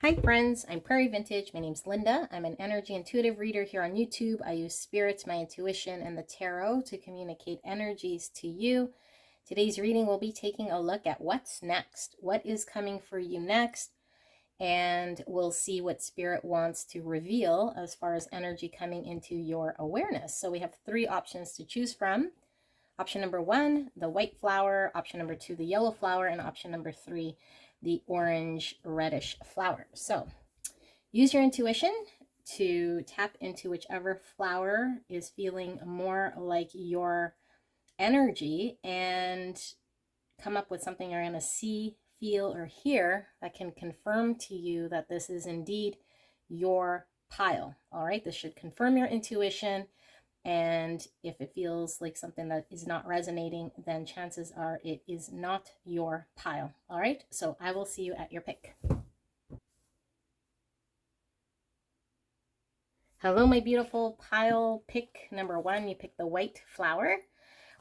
Hi friends, I'm Prairie Vintage. My name's Linda. I'm an energy intuitive reader here on YouTube. I use spirits, my intuition, and the tarot to communicate energies to you. Today's reading will be taking a look at what's next. What is coming for you next? And we'll see what spirit wants to reveal as far as energy coming into your awareness. So we have three options to choose from. Option number 1, the white flower. Option number 2, the yellow flower. And option number 3, the orange reddish flower. So use your intuition to tap into whichever flower is feeling more like your energy and come up with something you're going to see, feel, or hear that can confirm to you that this is indeed your pile. All right, this should confirm your intuition. And if it feels like something that is not resonating, then chances are it is not your pile. All right, so I will see you at your pick. Hello, my beautiful pile. Pick number 1, you pick the white flower.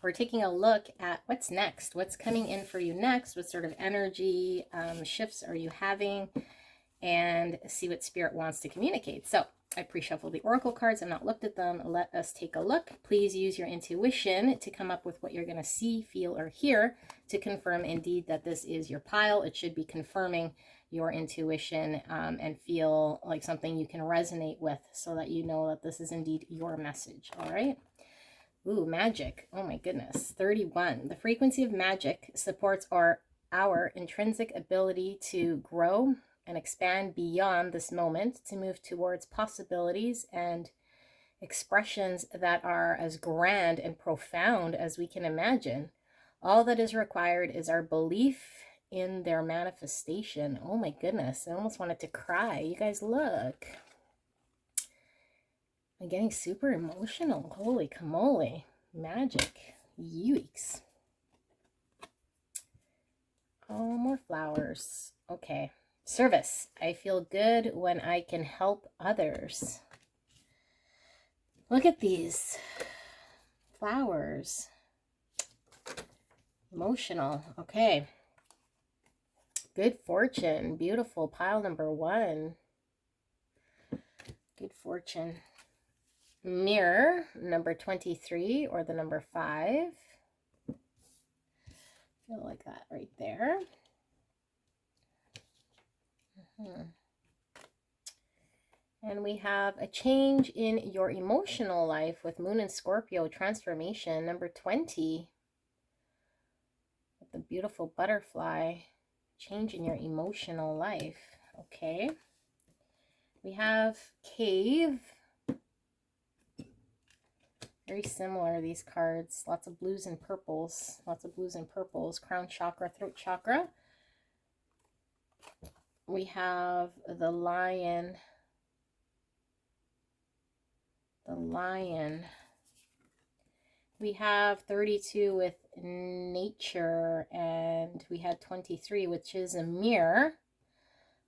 We're taking a look at what's next, what's coming in for you next, what sort of energy shifts are you having, and see what spirit wants to communicate. So I pre-shuffled the oracle cards. I've not looked at them. Let us take a look. Please use your intuition to come up with what you're going to see, feel, or hear to confirm indeed that this is your pile. It should be confirming your intuition and feel like something you can resonate with so that you know that this is indeed your message. All right. Ooh, magic. Oh my goodness. 31. The frequency of magic supports our intrinsic ability to grow and expand beyond this moment, to move towards possibilities and expressions that are as grand and profound as we can imagine. All that is required is our belief in their manifestation. Oh my goodness, I almost wanted to cry. You guys look. I'm getting super emotional. Holy camole. Magic. Yikes. Oh, more flowers. Okay. Service. I feel good when I can help others. Look at these flowers. Emotional. Okay. Good fortune. Beautiful. Pile number 1. Good fortune. Mirror. Number 23 or the number 5. Feel like that right there. And we have a change in your emotional life with Moon and Scorpio transformation. Number 20. With the beautiful butterfly. Change in your emotional life. Okay. We have Cave. Very similar, these cards. Lots of blues and purples. Lots of blues and purples. Crown chakra, throat chakra. We have the lion. The lion. We have 32 with nature, and we had 23, which is a mirror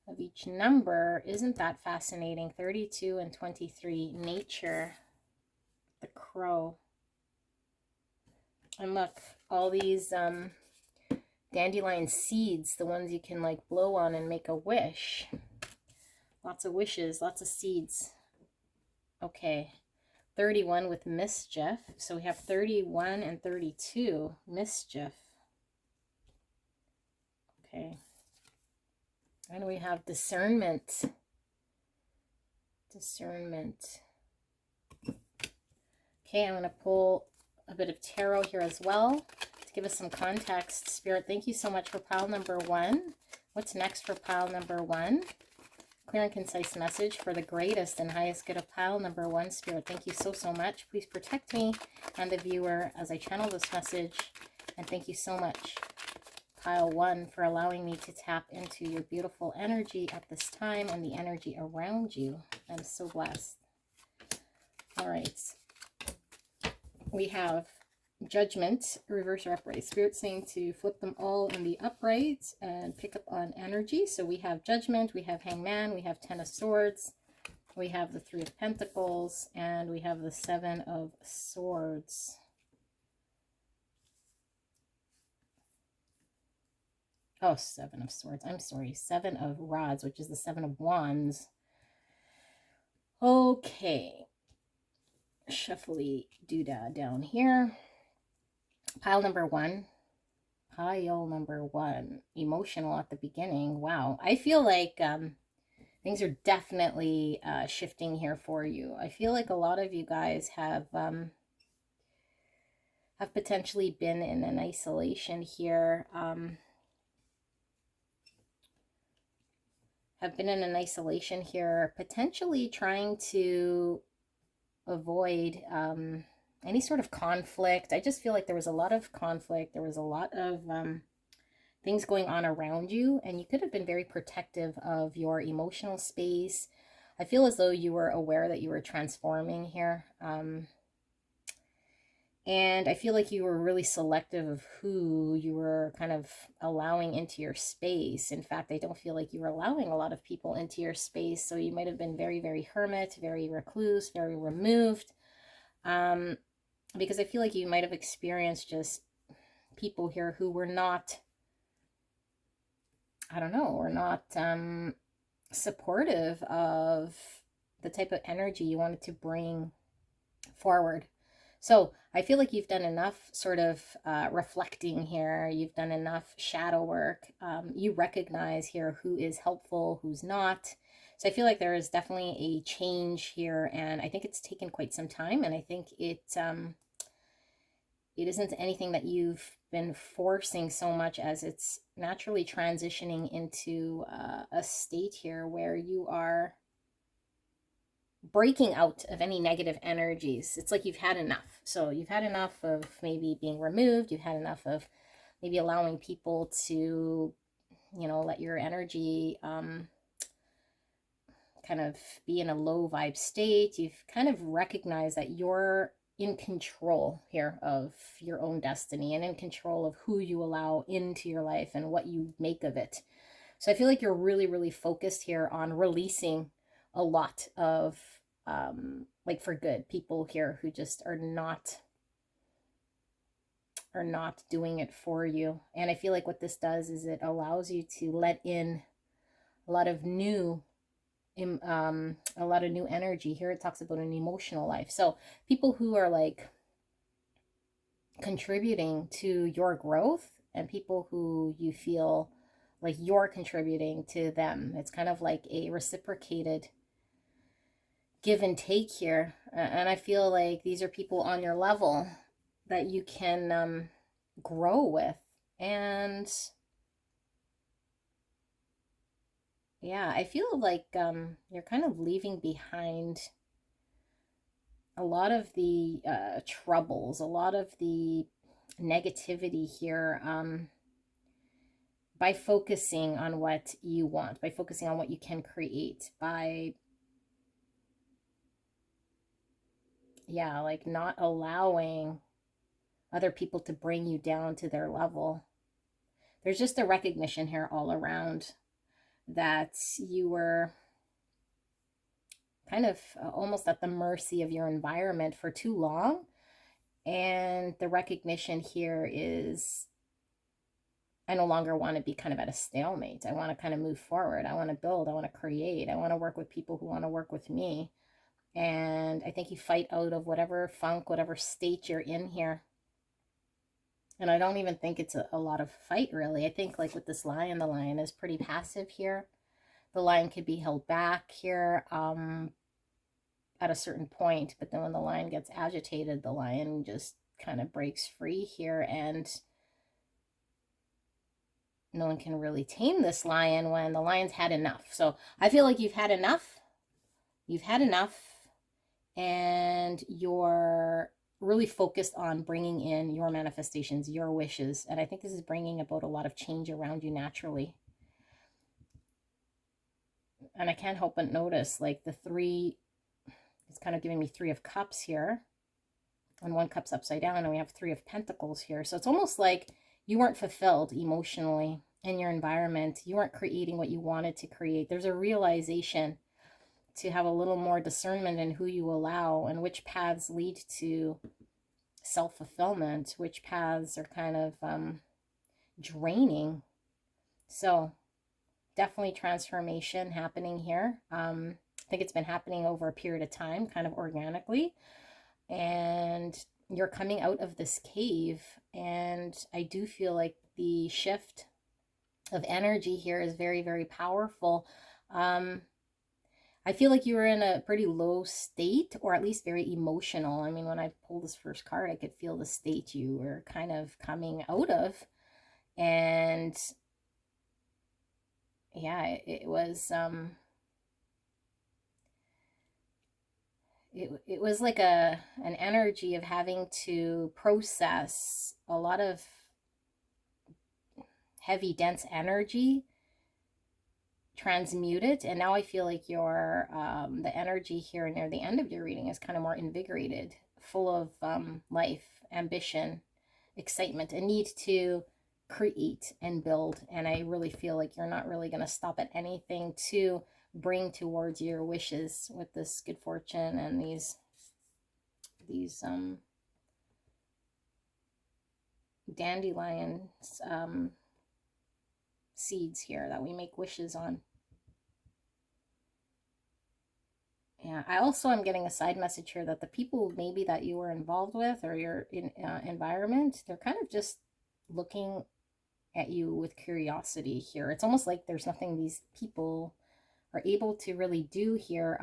of each number. Isn't that fascinating? 32 and 23, nature, the crow. And look, all these dandelion seeds, the ones you can like blow on and make a wish. Lots of wishes, lots of seeds. Okay. 31 with mischief. So we have 31 and 32. Mischief. Okay. And we have discernment. Discernment. Okay, I'm going to pull a bit of tarot here as well to give us some context. Spirit, thank you so much for pile number 1. What's next for pile number 1? Clear and concise message for the greatest and highest good of pile number 1. Spirit, thank you so, so much. Please protect me and the viewer as I channel this message. And thank you so much, pile 1, for allowing me to tap into your beautiful energy at this time and the energy around you. I'm so blessed. All right. We have Judgment, reverse or upright. Spirit saying to flip them all in the upright and pick up on energy. So we have Judgment, we have Hangman, we have 10 of Swords, we have the 3 of Pentacles, and we have the 7 of Swords. Oh, Seven of Swords. I'm sorry. Seven of Rods, which is the Seven of Wands. Okay. Shuffly doodah down here. Pile number one. Pile number one. Emotional at the beginning. Wow. I feel like things are definitely shifting here for you. I feel like a lot of you guys have potentially been in an isolation here. Have been in an isolation here, potentially trying to avoid any sort of conflict. I just feel like there was a lot of conflict. There was a lot of things going on around you, and you could have been very protective of your emotional space. I feel as though you were aware that you were transforming here. And I feel like you were really selective of who you were kind of allowing into your space. In fact, I don't feel like you were allowing a lot of people into your space. So you might have been very, very hermit, very recluse, very removed. Because I feel like you might have experienced just people here who were not, I don't know, were not supportive of the type of energy you wanted to bring forward. So I feel like you've done enough sort of reflecting here. You've done enough shadow work. You recognize here who is helpful, who's not. So I feel like there is definitely a change here, and I think it's taken quite some time, and I think it isn't anything that you've been forcing so much as it's naturally transitioning into a state here where you are breaking out of any negative energies. It's like you've had enough. So you've had enough of maybe being removed. You've had enough of maybe allowing people to, let your energy kind of be in a low vibe state. You've kind of recognized that you're in control here of your own destiny and in control of who you allow into your life and what you make of it. So I feel like you're really, really focused here on releasing a lot of, like for good, people here who just are not doing it for you. And I feel like what this does is it allows you to let in a lot of new energy. Here it talks about an emotional life. So people who are like contributing to your growth and people who you feel like you're contributing to them. It's kind of like a reciprocated give and take here. And I feel like these are people on your level that you can grow with. And yeah, I feel like you're kind of leaving behind a lot of the troubles, a lot of the negativity here, by focusing on what you want, by focusing on what you can create, by like not allowing other people to bring you down to their level. There's just a recognition here all around that you were kind of almost at the mercy of your environment for too long. And the recognition here is I no longer want to be kind of at a stalemate. I want to kind of move forward. I want to build. I want to create. I want to work with people who want to work with me. And I think you fight out of whatever funk, whatever state you're in here. And I don't even think it's a lot of fight, really. I think like with this lion, the lion is pretty passive here. The lion could be held back here at a certain point. But then when the lion gets agitated, the lion just kind of breaks free here. And no one can really tame this lion when the lion's had enough. So I feel like you've had enough. You've had enough. And you're really focused on bringing in your manifestations, your wishes. And I think this is bringing about a lot of change around you naturally. And I can't help but notice like the three, it's kind of giving me Three of Cups here. And one cup's upside down, and we have Three of Pentacles here. So it's almost like you weren't fulfilled emotionally in your environment. You weren't creating what you wanted to create. There's a realization to have a little more discernment in who you allow and which paths lead to self-fulfillment, which paths are kind of draining. So definitely transformation happening here. I think it's been happening over a period of time, kind of organically. And you're coming out of this cave. And I do feel like the shift of energy here is very, very powerful. I feel like you were in a pretty low state, or at least very emotional. I mean, when I pulled this first card, I could feel the state you were kind of coming out of. And yeah, it was it was like an energy of having to process a lot of heavy, dense energy, transmute it, and now I feel like your the energy here near the end of your reading is kind of more invigorated, full of life, ambition, excitement, a need to create and build. And I really feel like you're not really going to stop at anything to bring towards your wishes with this good fortune and these dandelions seeds here that we make wishes on. Yeah, I also am getting a side message here that the people maybe that you were involved with or your environment, they're kind of just looking at you with curiosity here. It's almost like there's nothing these people are able to really do here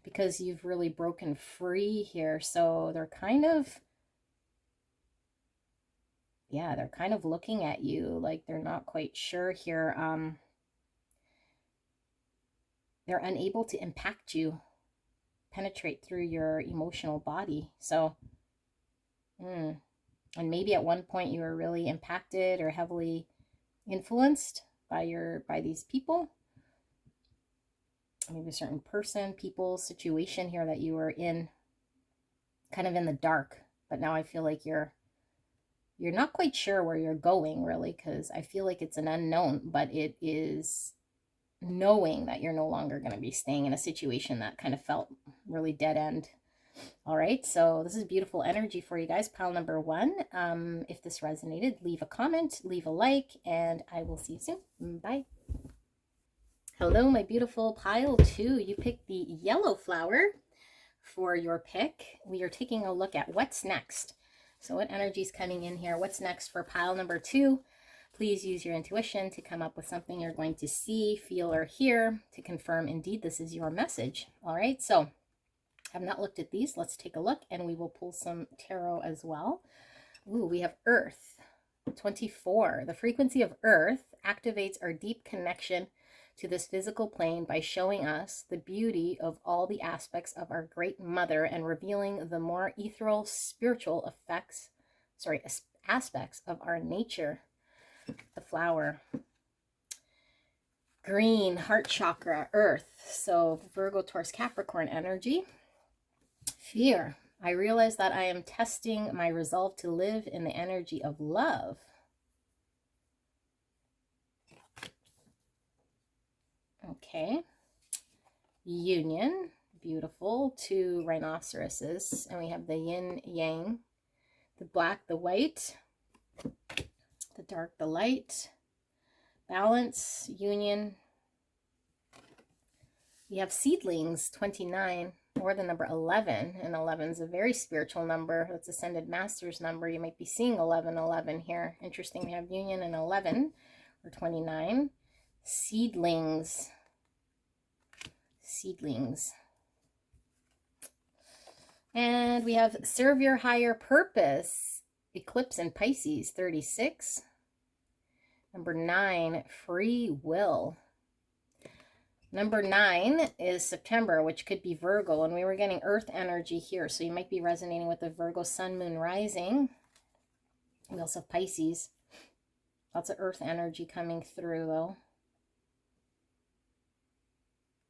because you've really broken free here. So they're kind of, yeah, they're kind of looking at you like they're not quite sure here. They're unable to impact you, penetrate through your emotional body. So, and maybe at one point you were really impacted or heavily influenced by these people. Maybe a certain person, people, situation here that you were in, kind of in the dark. But now I feel like you're not quite sure where you're going, really, because I feel like it's an unknown, but it is knowing that you're no longer going to be staying in a situation that kind of felt really dead end. All right, so this is beautiful energy for you guys. Pile number 1. If this resonated, leave a comment, leave a like, and I will see you soon. Bye. Hello, my beautiful pile 2. You picked the yellow flower for your pick. We are taking a look at what's next. So what energy is coming in here? What's next for pile number 2? Please use your intuition to come up with something you're going to see, feel, or hear to confirm indeed this is your message. All right, so I've not looked at these. Let's take a look, and we will pull some tarot as well. Ooh, we have Earth 24. The frequency of Earth activates our deep connection to this physical plane by showing us the beauty of all the aspects of our great mother and revealing the more ethereal spiritual aspects of our nature. The flower. Green, heart chakra, Earth. So Virgo, Taurus, Capricorn energy. Fear. I realize that I am testing my resolve to live in the energy of love. Okay. Union. Beautiful. 2 rhinoceroses. And we have the yin, yang. The black, the white. The dark, the light. Balance. Union. We have seedlings, 29. Or the number 11, and 11 is a very spiritual number. That's Ascended Master's number. You might be seeing 1111 here. Interesting, we have union and 11, or 29. Seedlings. Seedlings. And we have serve your higher purpose. Eclipse in Pisces, 36. Number 9, free will. Number 9 is September, which could be Virgo, and we were getting Earth energy here, so you might be resonating with the Virgo Sun, Moon, Rising. We also have Pisces. Lots of Earth energy coming through, though.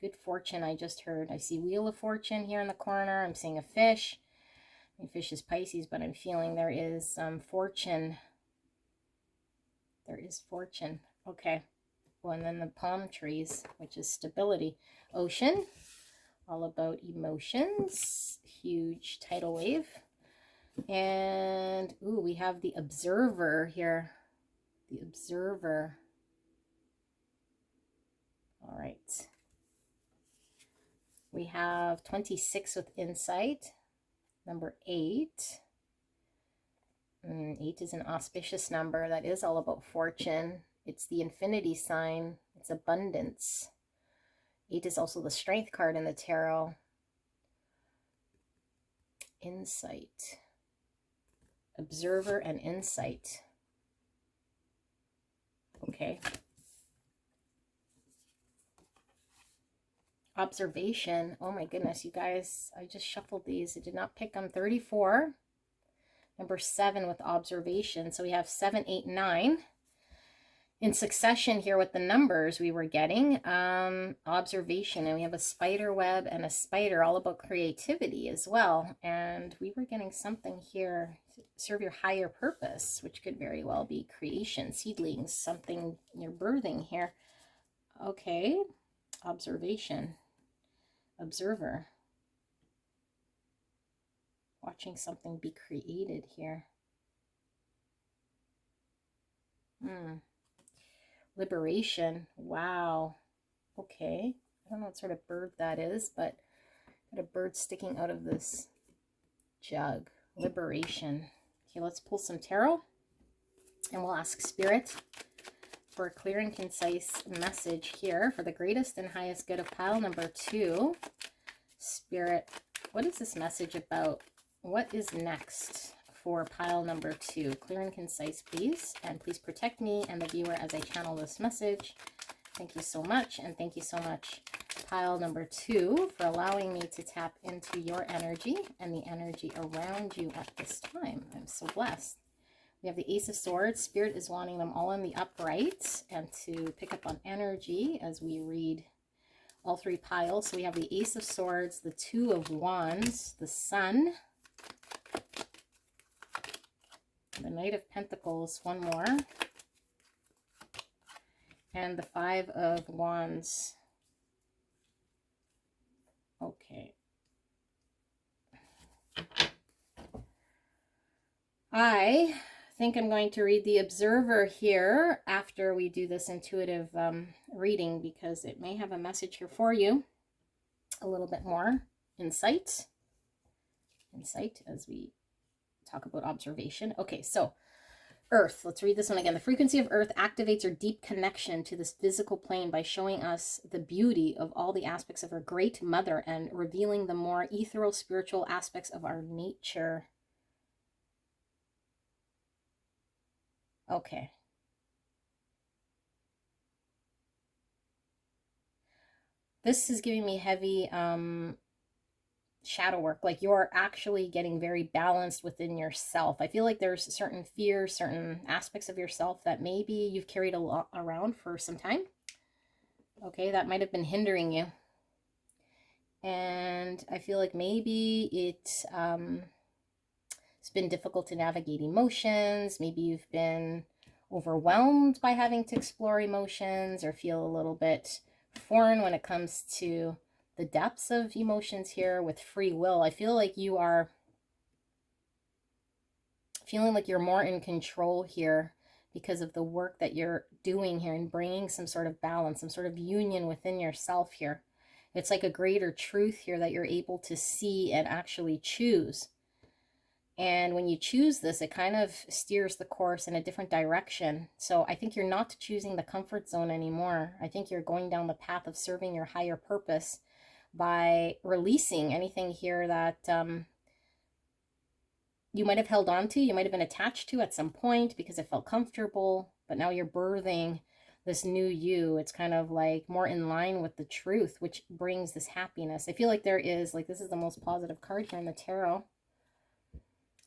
Good fortune, I just heard. I see Wheel of Fortune here in the corner. I'm seeing a fish. I mean, fish is Pisces, but I'm feeling there is some fortune. There is fortune. Okay. And then the palm trees, which is stability. Ocean, all about emotions. Huge tidal wave. And ooh, we have the observer here. The observer. All right. We have 26 with insight. Number 8. 8 is an auspicious number. That is all about fortune. It's the infinity sign. It's abundance. 8 is also the strength card in the tarot. Insight. Observer and insight. Okay. Observation. Oh my goodness, you guys. I just shuffled these. I did not pick them. 34. Number 7 with observation. So we have 7, 8, 9. In succession here with the numbers we were getting. Observation. And we have a spider web and a spider, all about creativity as well. And we were getting something here. Serve your higher purpose, which could very well be creation, seedlings, something you're birthing here. Okay. Observation. Observer. Watching something be created here. Liberation. Wow. Okay. I don't know what sort of bird that is, but got a bird sticking out of this jug. Liberation. Okay, let's pull some tarot. And we'll ask Spirit for a clear and concise message here for the greatest and highest good of pile number 2. Spirit, what is this message about? What is next for pile number 2? Clear and concise, please. And please protect me and the viewer as I channel this message. Thank you so much. And thank you so much, pile number 2, for allowing me to tap into your energy and the energy around you at this time. I'm so blessed. We have the Ace of Swords. Spirit is wanting them all in the upright and to pick up on energy as we read all 3 piles. So we have the Ace of Swords, the 2 of Wands, the Sun, the Knight of Pentacles, one more, and the 5 of Wands. Okay. I think I'm going to read the Observer here after we do this intuitive reading, because it may have a message here for you. A little bit more insight as we talk about observation. Okay, so Earth. Let's read this one again. The frequency of Earth activates our deep connection to this physical plane by showing us the beauty of all the aspects of our great mother and revealing the more ethereal spiritual aspects of our nature. Okay. This is giving me heavy shadow work, like you're actually getting very balanced within yourself. I feel like there's certain fears, certain aspects of yourself that maybe you've carried a lot around for some time. Okay, that might have been hindering you. And I feel like maybe it's been difficult to navigate emotions. Maybe you've been overwhelmed by having to explore emotions or feel a little bit foreign when it comes to the depths of emotions here with free will. I feel like you are feeling like you're more in control here because of the work that you're doing here and bringing some sort of balance, some sort of union within yourself here. It's like a greater truth here that you're able to see and actually choose. And when you choose this, it kind of steers the course in a different direction. So I think you're not choosing the comfort zone anymore. I think you're going down the path of serving your higher purpose by releasing anything here that you might have held on to, you might have been attached to at some point because it felt comfortable, but now you're birthing this new you. It's kind of like more in line with the truth, which brings this happiness. I feel like there is, like, this is the most positive card here in the tarot,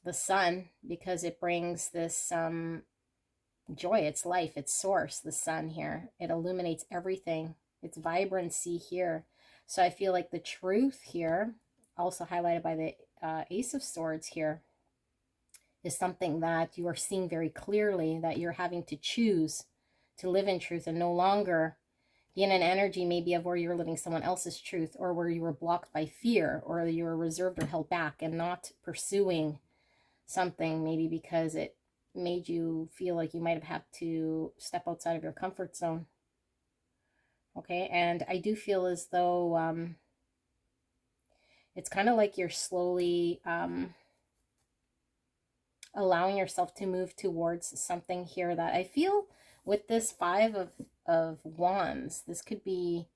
the Sun, because it brings this joy, its life, its source, the Sun here. It illuminates everything, its vibrancy here. So I feel like the truth here, also highlighted by the Ace of Swords here, is something that you are seeing very clearly, that you're having to choose to live in truth and no longer be in an energy maybe of where you're living someone else's truth, or where you were blocked by fear, or you were reserved or held back and not pursuing something, maybe because it made you feel like you might have had to step outside of your comfort zone. Okay, and I do feel as though it's kind of like you're slowly allowing yourself to move towards something here that I feel with this Five of Wands, this could be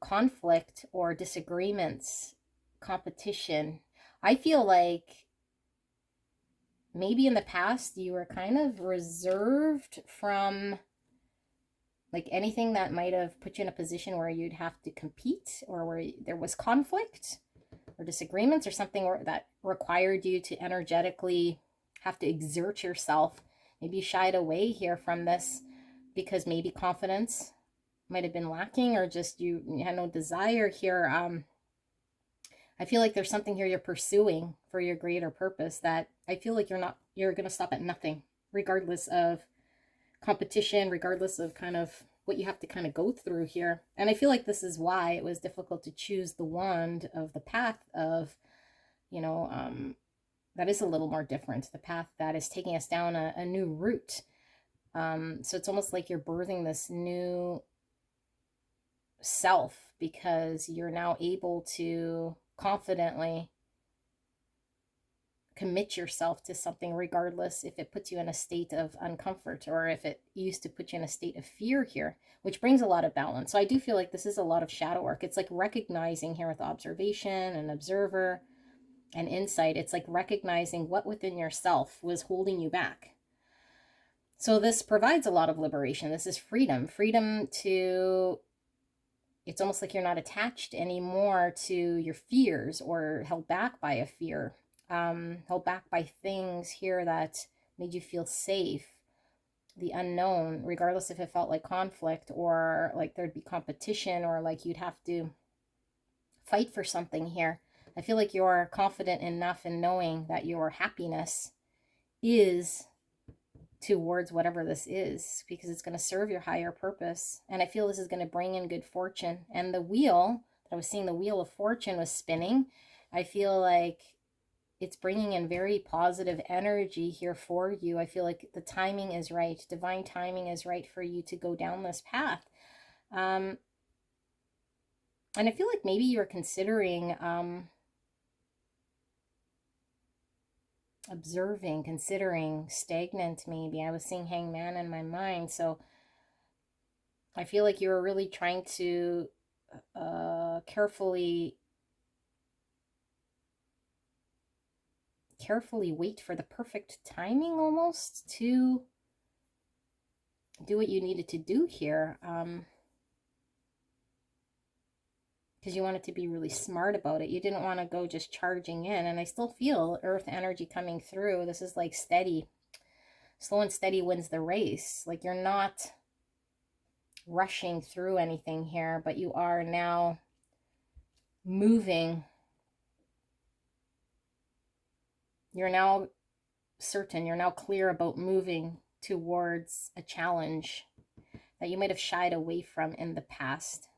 conflict or disagreements, competition. I feel like maybe in the past you were kind of reserved from like anything that might have put you in a position where you'd have to compete, or where there was conflict or disagreements or something that required you to energetically have to exert yourself. Maybe you shied away here from this because maybe confidence might have been lacking, or just you had no desire here. I feel like there's something here you're pursuing for your greater purpose that I feel like you're going to stop at nothing, regardless of competition, regardless of kind of what you have to kind of go through here. And I feel like this is why it was difficult to choose the wand of the path of, that is a little more different, the path that is taking us down a new route. So it's almost like you're birthing this new self, because you're now able to confidently commit yourself to something, regardless if it puts you in a state of uncomfort or if it used to put you in a state of fear here, which brings a lot of balance. So I do feel like this is a lot of shadow work. It's like recognizing here with observation and observer and insight. It's like recognizing what within yourself was holding you back. So this provides a lot of liberation. This is freedom to, it's almost like you're not attached anymore to your fears or held back by a fear. Held back by things here that made you feel safe, the unknown, regardless if it felt like conflict or like there'd be competition or like you'd have to fight for something here. I feel like you're confident enough in knowing that your happiness is towards whatever this is, because it's going to serve your higher purpose. And I feel this is going to bring in good fortune. And the wheel that I was seeing, the wheel of fortune was spinning. I feel like it's bringing in very positive energy here for you. I feel like the timing is right. Divine timing is right for you to go down this path. And I feel like maybe you're considering observing, considering stagnant maybe. I was seeing hangman in my mind. So I feel like you're really trying to carefully wait for the perfect timing almost to do what you needed to do here, because you wanted to be really smart about it. You didn't want to go just charging in. And I still feel earth energy coming through. This is like steady, slow and steady wins the race. Like you're not rushing through anything here, but you are now moving. You're now certain, you're now clear about moving towards a challenge that you might have shied away from in the past.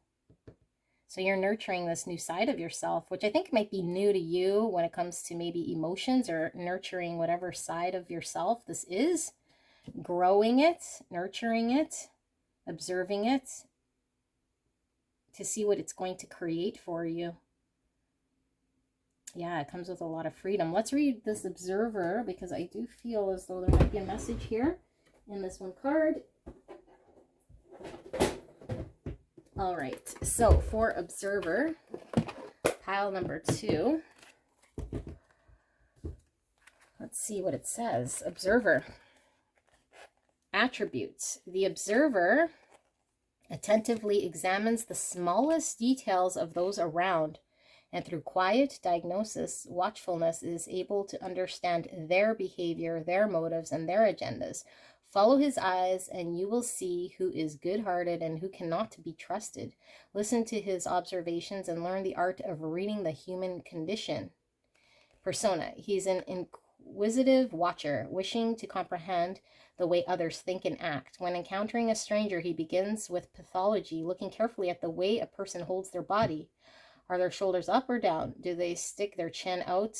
So you're nurturing this new side of yourself, which I think might be new to you when it comes to maybe emotions, or nurturing whatever side of yourself this is, growing it, nurturing it, observing it to see what it's going to create for you. Yeah, it comes with a lot of freedom. Let's read this observer, because I do feel as though there might be a message here in this one card. All right, so for observer, pile number 2. Let's see what it says. Observer. Attributes. The observer attentively examines the smallest details of those around, and through quiet diagnosis, watchfulness is able to understand their behavior, their motives, and their agendas. Follow his eyes, and you will see who is good-hearted and who cannot be trusted. Listen to his observations and learn the art of reading the human condition. Persona. He's an inquisitive watcher, wishing to comprehend the way others think and act. When encountering a stranger, he begins with pathology, looking carefully at the way a person holds their body. Are their shoulders up or down? Do they stick their chin out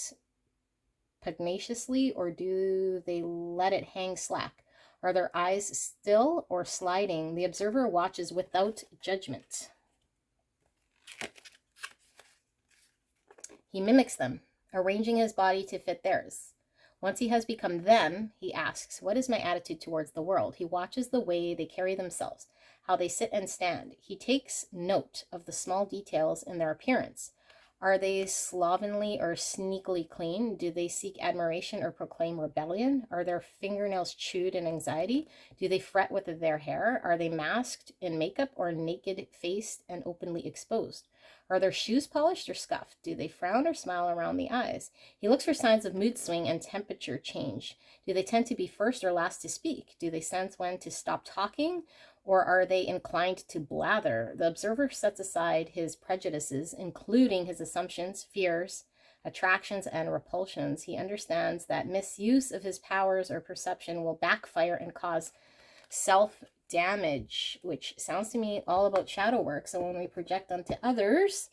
pugnaciously, or do they let it hang slack? Are their eyes still or sliding? The observer watches without judgment. He mimics them, arranging his body to fit theirs. Once he has become them, he asks, what is my attitude towards the world? He watches the way they carry themselves, how they sit and stand. He takes note of the small details in their appearance. Are they slovenly or sneakily clean? Do they seek admiration or proclaim rebellion? Are their fingernails chewed in anxiety? Do they fret with their hair? Are they masked in makeup or naked-faced and openly exposed? Are their shoes polished or scuffed? Do they frown or smile around the eyes? He looks for signs of mood swing and temperature change. Do they tend to be first or last to speak? Do they sense when to stop talking? Or are they inclined to blather? The observer sets aside his prejudices, including his assumptions, fears, attractions, and repulsions. He understands that misuse of his powers or perception will backfire and cause self-damage, which sounds to me all about shadow work. So when we project onto others,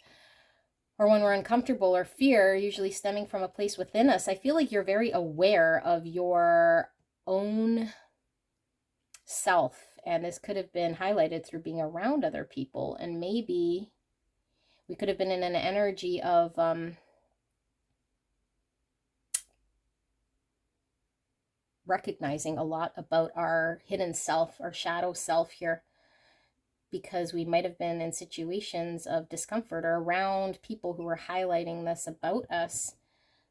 or when we're uncomfortable or fear, usually stemming from a place within us, I feel like you're very aware of your own self. And this could have been highlighted through being around other people. And maybe we could have been in an energy of recognizing a lot about our hidden self, our shadow self here, because we might have been in situations of discomfort or around people who were highlighting this about us.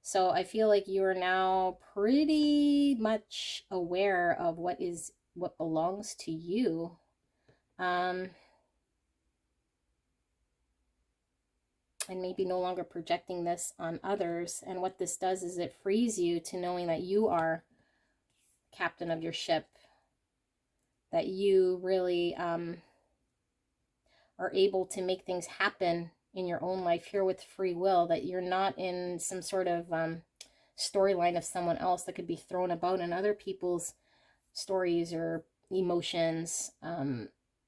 So I feel like you are now pretty much aware of what belongs to you. And maybe no longer projecting this on others. And what this does is it frees you to knowing that you are captain of your ship, that you really are able to make things happen in your own life here with free will, that you're not in some sort of storyline of someone else that could be thrown about in other people's stories or emotions.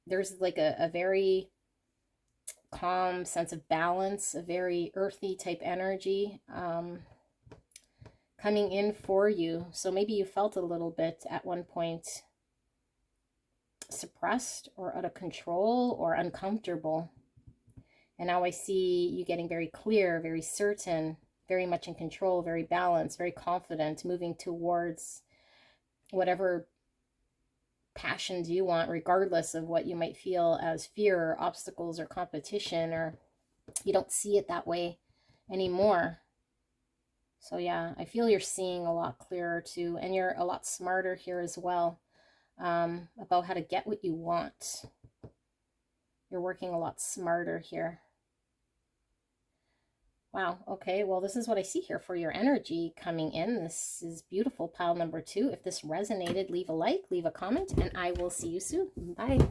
There's like a very calm sense of balance, a very earthy type energy coming in for you. So maybe you felt a little bit at one point suppressed or out of control or uncomfortable. And now I see you getting very clear, very certain, very much in control, very balanced, very confident, moving towards whatever passions you want, regardless of what you might feel as fear or obstacles or competition, or you don't see it that way anymore. So yeah, I feel you're seeing a lot clearer too, and you're a lot smarter here as well about how to get what you want. You're working a lot smarter here. Wow, okay, well, this is what I see here for your energy coming in. This is beautiful, pile number 2. If this resonated, leave a like, leave a comment, and I will see you soon. Bye.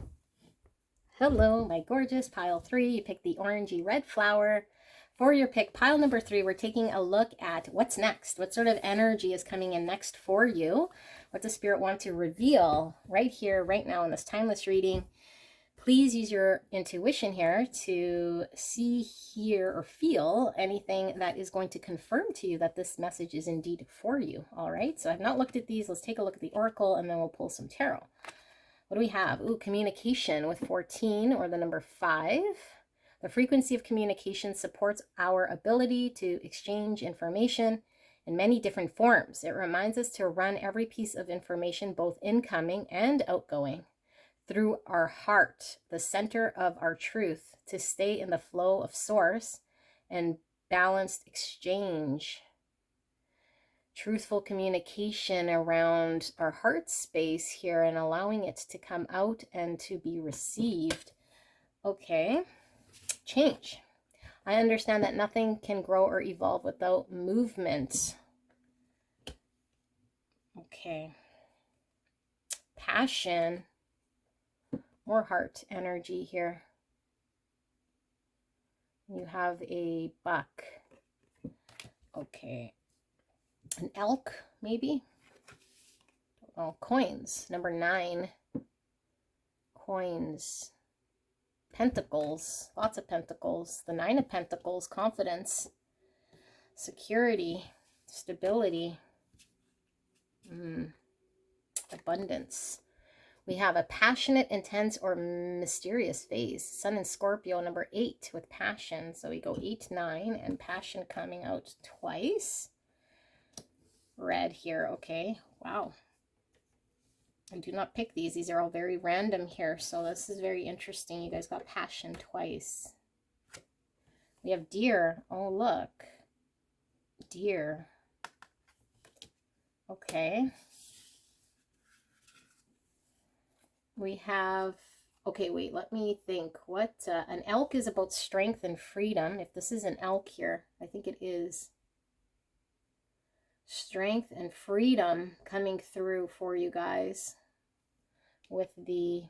Hello, my gorgeous pile 3. You picked the orangey red flower. For your pick, pile number 3, we're taking a look at what's next. What sort of energy is coming in next for you? What does Spirit want to reveal right here, right now in this timeless reading? Please use your intuition here to see, hear, or feel anything that is going to confirm to you that this message is indeed for you. All right, so I've not looked at these. Let's take a look at the oracle, and then we'll pull some tarot. What do we have? Ooh, communication with 14, or the number 5. The frequency of communication supports our ability to exchange information in many different forms. It reminds us to run every piece of information, both incoming and outgoing, through our heart, the center of our truth, to stay in the flow of source and balanced exchange. Truthful communication around our heart space here and allowing it to come out and to be received. Okay, change. I understand that nothing can grow or evolve without movement. Okay. Passion. More heart energy here. You have a buck. Okay. An elk, maybe? Oh, coins. Number 9. Coins. Pentacles. Lots of pentacles. The 9 of Pentacles. Confidence. Security. Stability. abundance. We have a passionate, intense, or mysterious phase. Sun in Scorpio, number 8 with passion. So we go 8, 9, and passion coming out twice. Red here, okay. Wow. I do not pick these. These are all very random here. So this is very interesting. You guys got passion twice. We have deer. Oh, look. Deer. Okay. We have, okay, wait, let me think. What, an elk is about strength and freedom. If this is an elk here, I think it is. Strength and freedom coming through for you guys with the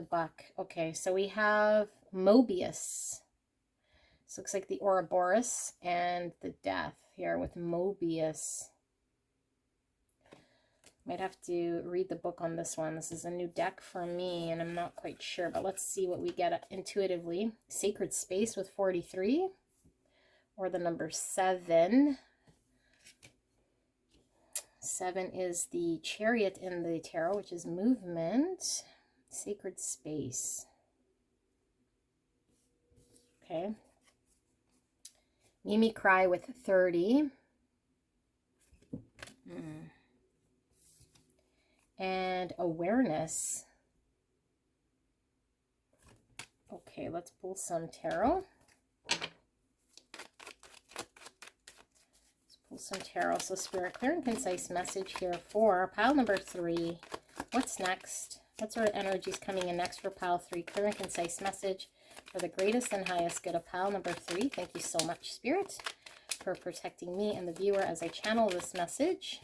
buck. Okay, so we have Mobius. This looks like the Ouroboros and the death here with Mobius. Might have to read the book on this one. This is a new deck for me, and I'm not quite sure, but let's see what we get intuitively. Sacred Space with 43, or the number 7. 7 is the Chariot in the tarot, which is movement. Sacred Space. Okay. Mimi Cry with 30. And Awareness. Okay, let's pull some tarot. Some tarot. So Spirit, clear and concise message here for pile number 3. What's next? What sort of energy is coming in next for pile 3? Clear and concise message for the greatest and highest good of pile number 3. Thank you so much, Spirit, for protecting me and the viewer as I channel this message.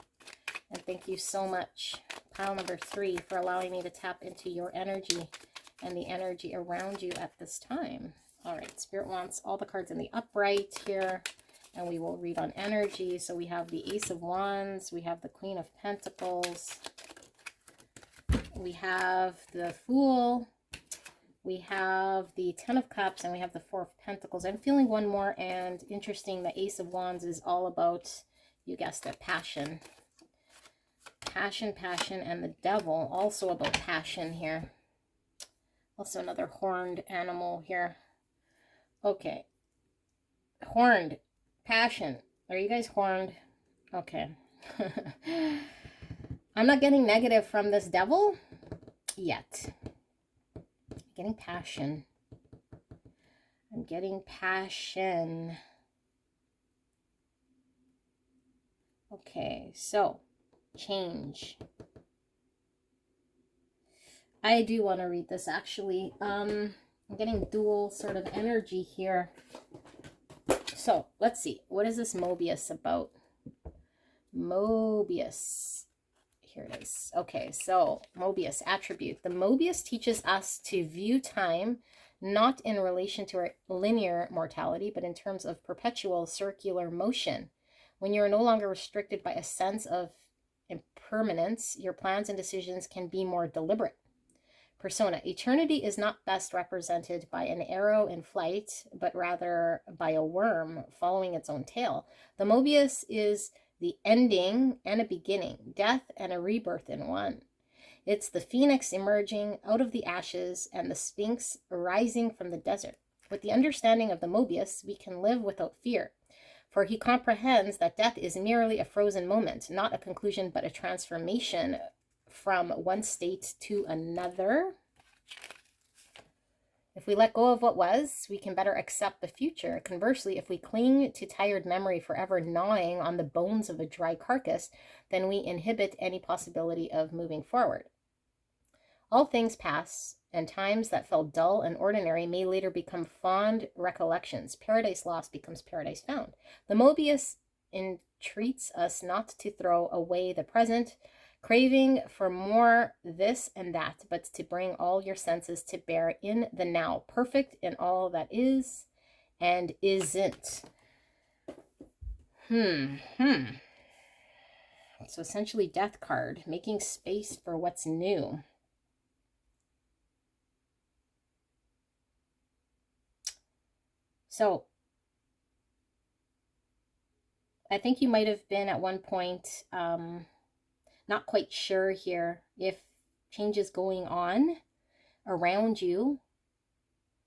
And thank you so much, pile number 3, for allowing me to tap into your energy and the energy around you at this time. All right, Spirit wants all the cards in the upright here. And we will read on energy. So we have the Ace of Wands. We have the Queen of Pentacles. We have the Fool. We have the Ten of Cups. And we have the Four of Pentacles. I'm feeling one more. And interesting, the Ace of Wands is all about, you guessed it, passion. Passion, passion. And the Devil, also about passion here. Also another horned animal here. Okay. Horned. Passion. Are you guys horned? Okay. I'm not getting negative from this Devil yet. I'm getting passion. I'm getting passion. Okay, so change. I do want to read this actually. I'm getting dual sort of energy here. So let's see. What is this Mobius about? Mobius. Here it is. Okay, so Mobius attribute. The Mobius teaches us to view time not in relation to our linear mortality, but in terms of perpetual circular motion. When you're no longer restricted by a sense of impermanence, your plans and decisions can be more deliberate. Persona. Eternity is not best represented by an arrow in flight, but rather by a worm following its own tail. The Mobius is the ending and a beginning, death and a rebirth in one. It's the phoenix emerging out of the ashes and the sphinx rising from the desert. With the understanding of the Mobius, we can live without fear, for he comprehends that death is merely a frozen moment, not a conclusion, but a transformation from one state to another. If we let go of what was, we can better accept the future. Conversely, if we cling to tired memory forever gnawing on the bones of a dry carcass, then we inhibit any possibility of moving forward. All things pass, and times that felt dull and ordinary may later become fond recollections. Paradise lost becomes paradise found. The Mobius entreats us not to throw away the present, craving for more this and that, but to bring all your senses to bear in the now, perfect in all that is and isn't. So essentially death card, making space for what's new. So I think you might have been at one point not quite sure here if change is going on around you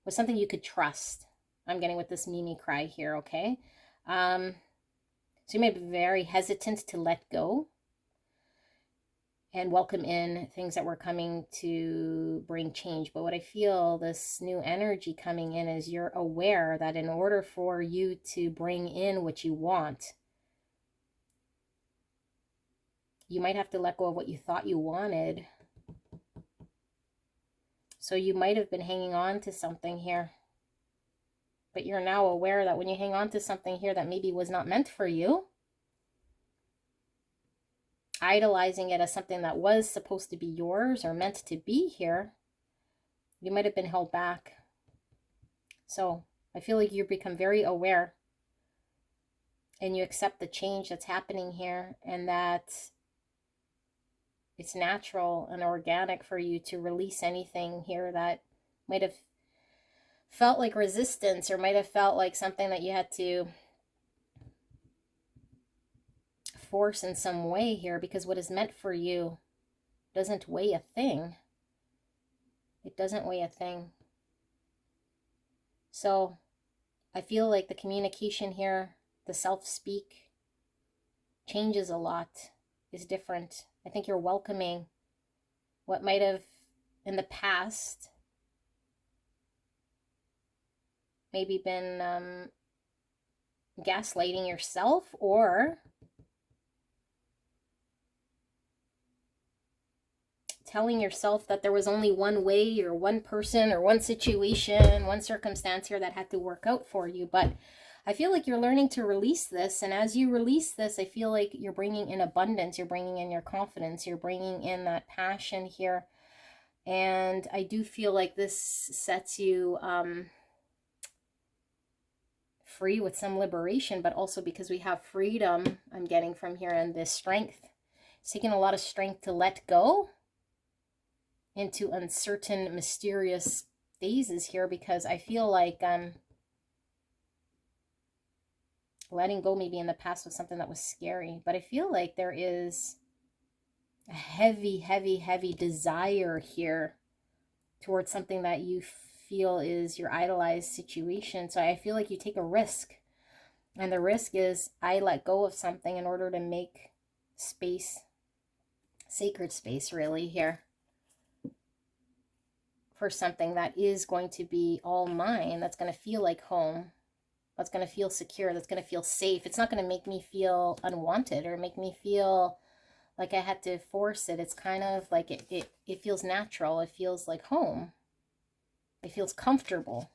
was something you could trust. I'm getting with this Mimi cry here, okay? So you may be very hesitant to let go and welcome in things that were coming to bring change. But what I feel, this new energy coming in, is you're aware that in order for you to bring in what you want, you might have to let go of what you thought you wanted. So you might have been hanging on to something here, but you're now aware that when you hang on to something here that maybe was not meant for you, idolizing it as something that was supposed to be yours or meant to be here, you might have been held back. So I feel like you become very aware and you accept the change that's happening here, and that it's natural and organic for you to release anything here that might have felt like resistance or might have felt like something that you had to force in some way here, because what is meant for you doesn't weigh a thing. It doesn't weigh a thing. So I feel like the communication here, the self-speak, changes a lot, is different. I think you're welcoming what might have in the past maybe been gaslighting yourself, or telling yourself that there was only one way or one person or one situation, one circumstance here that had to work out for you. But I feel like you're learning to release this. And as you release this, I feel like you're bringing in abundance. You're bringing in your confidence. You're bringing in that passion here. And I do feel like this sets you free with some liberation, but also because we have freedom, I'm getting from here, and this strength. It's taking a lot of strength to let go into uncertain, mysterious phases here, because I feel like letting go maybe in the past was something that was scary, but I feel like there is a heavy desire here towards something that you feel is your idolized situation. So I feel like you take a risk, and the risk is, I let go of something in order to make space, sacred space really here, for something that is going to be all mine, that's going to feel like home, that's going to feel secure, that's going to feel safe. It's not going to make me feel unwanted or make me feel like I had to force it. It's kind of like it feels natural. It feels like home. It feels comfortable.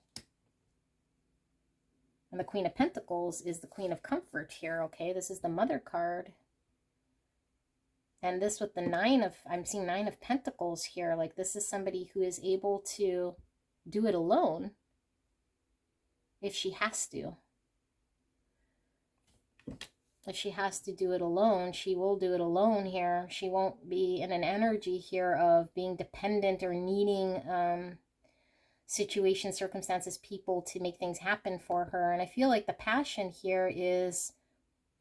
And the Queen of Pentacles is the Queen of Comfort here, okay? This is the Mother card. And this with the I'm seeing 9 of Pentacles here. Like, this is somebody who is able to do it alone if she has to. If she has to do it alone, she will do it alone here. She won't be in an energy here of being dependent or needing situations, circumstances, people to make things happen for her. And I feel like the passion here is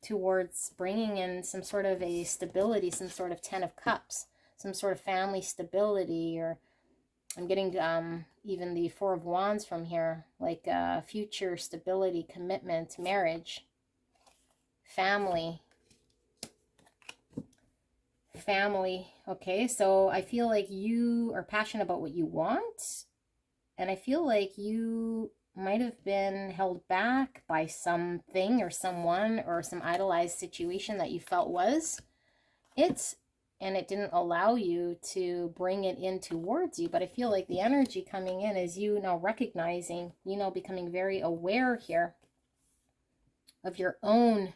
towards bringing in some sort of a stability, some sort of 10 of Cups, some sort of family stability, or I'm getting even the 4 of Wands from here, like future stability, commitment, marriage, family. Okay, so I feel like you are passionate about what you want, and I feel like you might have been held back by something or someone or some idolized situation that you felt was it, and it didn't allow you to bring it in towards you. But I feel like the energy coming in is you now recognizing, you know, becoming very aware here of your own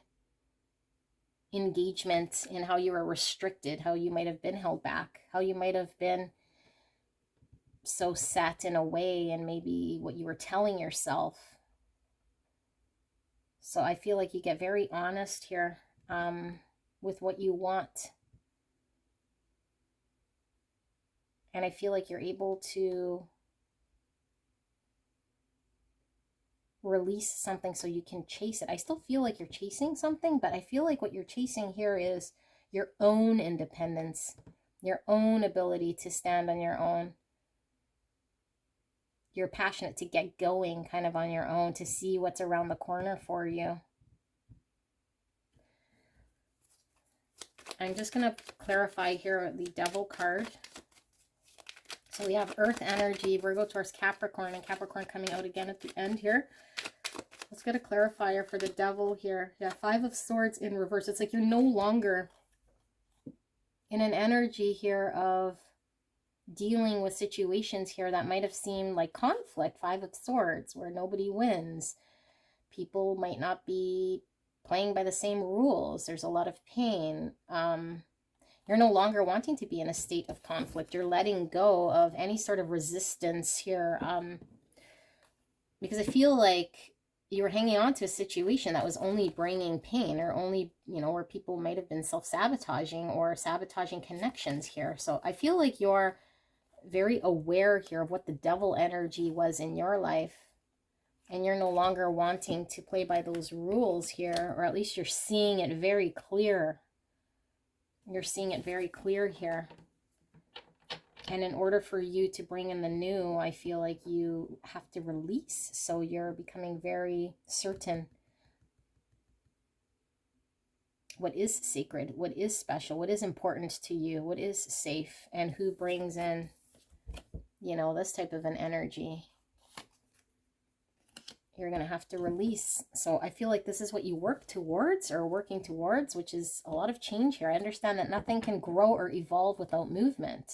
engagement and how you were restricted, how you might have been held back, how you might have been so set in a way, and maybe what you were telling yourself. So I feel like you get very honest here with what you want. And I feel like you're able to release something so you can chase it. I still feel like you're chasing something, but I feel like what you're chasing here is your own independence, your own ability to stand on your own. You're passionate to get going kind of on your own, to see what's around the corner for you. I'm just going to clarify here the Devil card. So we have Earth energy, Virgo, Taurus, Capricorn, and Capricorn coming out again at the end here. Let's get a clarifier for the Devil here. Yeah, 5 of Swords in reverse. It's like you're no longer in an energy here of dealing with situations here that might have seemed like conflict. 5 of Swords, where nobody wins. People might not be playing by the same rules. There's a lot of pain. You're no longer wanting to be in a state of conflict. You're letting go of any sort of resistance here. Because I feel like you were hanging on to a situation that was only bringing pain, or only, you know, where people might have been self-sabotaging or sabotaging connections here. So I feel like you're very aware here of what the Devil energy was in your life. And you're no longer wanting to play by those rules here, or at least you're seeing it very clear. You're seeing it very clear here. And in order for you to bring in the new, I feel like you have to release. So you're becoming very certain what is sacred, what is special, what is important to you, what is safe, and who brings in, you know, this type of an energy. You're going to have to release. So I feel like this is what you work towards, or working towards, which is a lot of change here. I understand that nothing can grow or evolve without movement.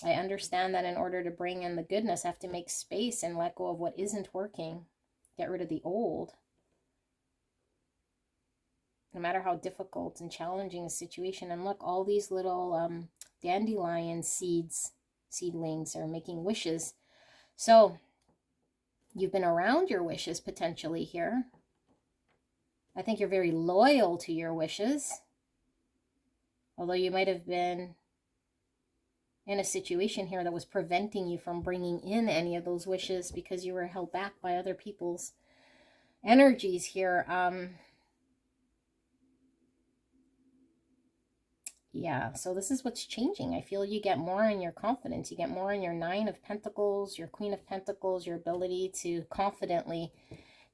I understand that in order to bring in the goodness, I have to make space and let go of what isn't working. Get rid of the old. No matter how difficult and challenging a situation. And look, all these little dandelion seedlings are making wishes. So you've been around your wishes potentially here. I think you're very loyal to your wishes. Although you might have been in a situation here that was preventing you from bringing in any of those wishes because you were held back by other people's energies here. Yeah, so this is what's changing. I feel you get more in your confidence. You get more in your 9 of Pentacles, your Queen of Pentacles, your ability to confidently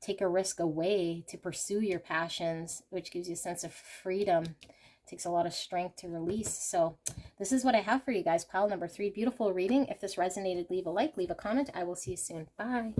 take a risk away to pursue your passions, which gives you a sense of freedom. It takes a lot of strength to release. So this is what I have for you guys. Pile number 3, beautiful reading. If this resonated, leave a like, leave a comment. I will see you soon. Bye.